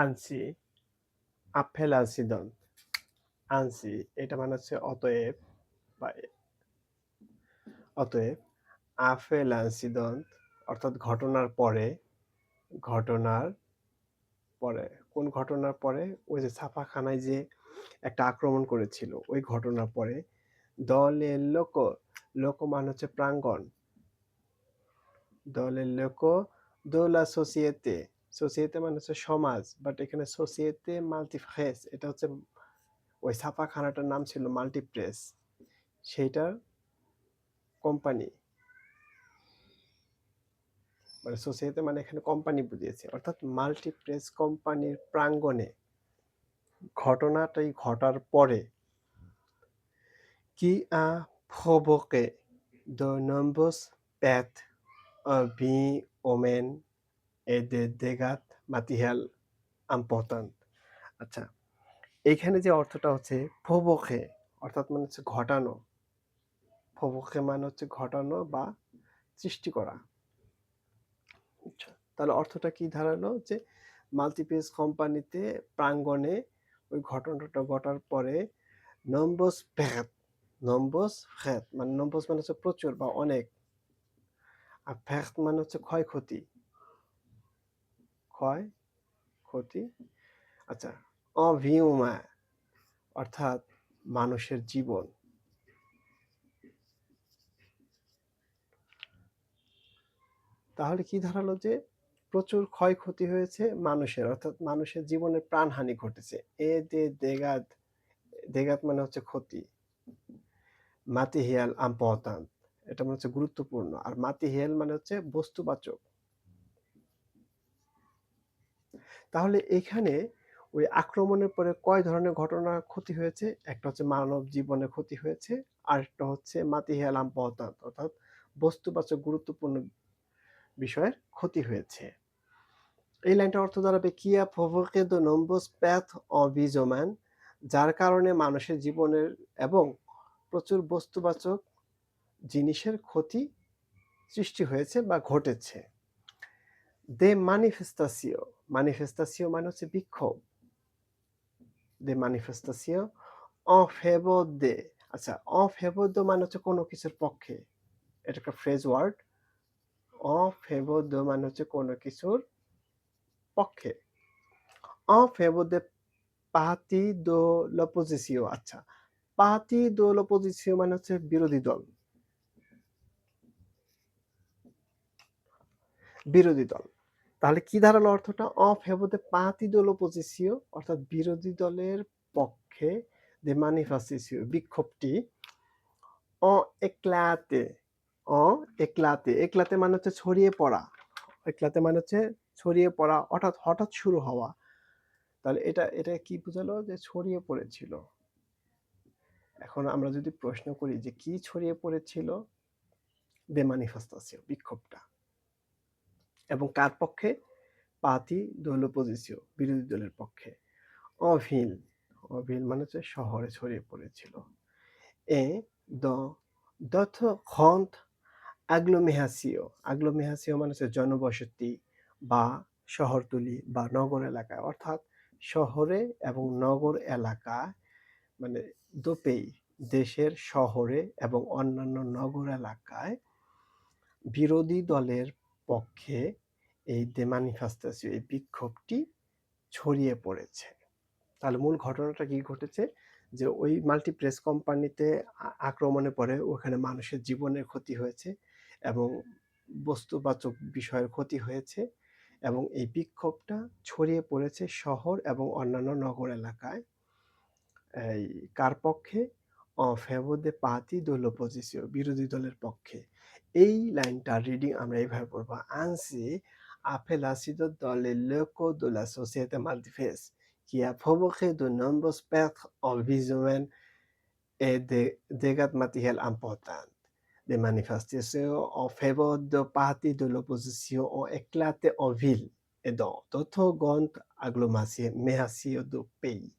Anshi, apple আনসিদন, Anshi এটা মানে হচ্ছে অতএব বা অতএব, আপেল আনসিদন অর্থাৎ ঘটনার পরে কোন ঘটনার পরে ওই যে ছাপাখানায় যে একটা আক্রমণ করেছিল ওই ঘটনার পরে দলের লোক মানে হচ্ছে প্রাঙ্গণ, দলের লোক দোলা সোসিয়েতে, সোসিয়েতে মানে হচ্ছে সমাজ, বাট এখানে সোসিয়েতে মাল্টিপ্রেস এটা হচ্ছে ওই ছাপাখানাটার নাম ছিল মাল্টিপ্রেস, সেইটার কোম্পানি, মানে সোসিয়েতে মানে এখানে কোম্পানি বুঝিয়েছে, অর্থাৎ মাল্টিপ্রেস কোম্পানির প্রাঙ্গণে ঘটনাটাই ঘটার পরে qui a provoqué de nombreuses pertes en vies humaines et des dégâts matériels importants। আচ্ছা, এইখানে যে অর্থটা হচ্ছে প্রভোকে অর্থাৎ মানে হচ্ছে ঘটানো, প্রভোকে মানে হচ্ছে ঘটানো বা সৃষ্টি করা। আচ্ছা, তাহলে অর্থটা কি দাঁড়ালো যে মাল্টিপ্লেক্স কোম্পানিতে প্রাঙ্গণে ওই ঘটনাটা ঘটার পরে নম্বস ফ্যাট, নম্বস ফ্যাট মানে নম্বস মানে হচ্ছে প্রচুর বা অনেক, আর ফ্যাট মানে হচ্ছে ক্ষয়ক্ষতি, ক্ষয়ক্ষতি। আচ্ছা, অভিউমা অর্থাৎ মানুষের জীবন। তাহলে কি দাঁড়ালো যে প্রচুর ক্ষয়ক্ষতি হয়েছে মানুষের, অর্থাৎ মানুষের জীবনের প্রাণহানি ঘটেছে। এ দে দেগাত, দেগাত মানে হচ্ছে ক্ষতি, মাতিহিয়াল important এটা মানে হচ্ছে গুরুত্বপূর্ণ, আর মাতিহিয়াল মানে হচ্ছে বস্তুবাচক। তাহলে এখানে ওই আক্রমণের পরে কয় ধরনের ঘটনা ক্ষতি হয়েছে? একটা হচ্ছে মানব জীবনের ক্ষতি হয়েছে, আরেকটা হচ্ছে মাতিহিয়াল important অর্থাৎ বস্তুবাচক গুরুত্বপূর্ণ বিষয়ের ক্ষতি হয়েছে। এই লাইনটার অর্থ দাঁড়াবে কি a provoqué de nombreuses pertes en vies humaines, যার কারণে মানুষের জীবনের এবং প্রচুর বস্তুবাচক জিনিসের ক্ষতি সৃষ্টি হয়েছে বা ঘটেছে। দে manifestation, manifestation মানে হচ্ছে বিক্ষোভ, দে manifestation en faveur de, আচ্ছা en faveur de মানে হচ্ছে কোনো কিছুর পক্ষে, এটা একটা phrase word. en faveur de মানে হচ্ছে কোনো কিছুর পক্ষে, en faveur de parti de l'opposition, আচ্ছা পার্টি de l'opposition মানে হচ্ছে বিরোধী দল, বিরোধী দল। তাহলে কি দাঁড়ালো অর্থটা? en faveur de parti de l'opposition অর্থাৎ বিরোধী দলের পক্ষে যে manifestation বিক্ষোভটি en éclaté, en éclaté, éclaté মানে হচ্ছে ছড়িয়ে পড়া, éclaté মানে হচ্ছে ছড়িয়ে পড়া অর্থাৎ হঠাৎ শুরু হওয়া। তাহলে এটা এটা কি বোঝালো? যে ছড়িয়ে পড়েছিল। এখন আমরা যদি প্রশ্ন করি যে কি ছড়িয়ে পড়েছিল? de manifestation বিক্ষোভটা, এবং কার পক্ষে? পাতি দল পজিশন বিরোধী দলের পক্ষে। অভিল, অভিল মানে হচ্ছে শহরে ছড়িয়ে পড়েছিল। এ দ দথ খন্ত আগ্লোমেহাসিও, আগ্লোমেহাসিও মানে হচ্ছে জনবসতি বা শহরতলি বা নগর এলাকায়, অর্থাৎ শহরে এবং নগর এলাকা মানে দোপেই দেশের শহরে এবং অন্যান্য নগর এলাকায় বিরোধী দলের পক্ষে এই দে manifestation এই বিক্ষোভটি ছড়িয়ে পড়েছে। তাহলে মূল ঘটনাটা কি ঘটেছে? যে ওই মাল্টিপ্লেক্স কোম্পানিতে আক্রমণের পরে ওখানে মানুষের জীবনের ক্ষতি হয়েছে এবং বস্তুবাচক বিষয়ের ক্ষতি হয়েছে, এবং এই বিক্ষোভটা ছড়িয়ে পড়েছে শহর এবং অন্যান্য নগর এলাকায়। এই কার পক্ষে? en faveur de parti de l'opposition বিরোধী দলের পক্ষে। এই লাইনটার রিডিং আমরা এইভাবে পড়বো: ainsi appelle sido dans les locaux de la société multiface qui a provoqué de nombreuses pertes en vies humaines et des dégâts matériels importants. Des manifestations en faveur de partis de l'opposition ont éclaté en ville et dans d'autres grandes agglomérations du pays.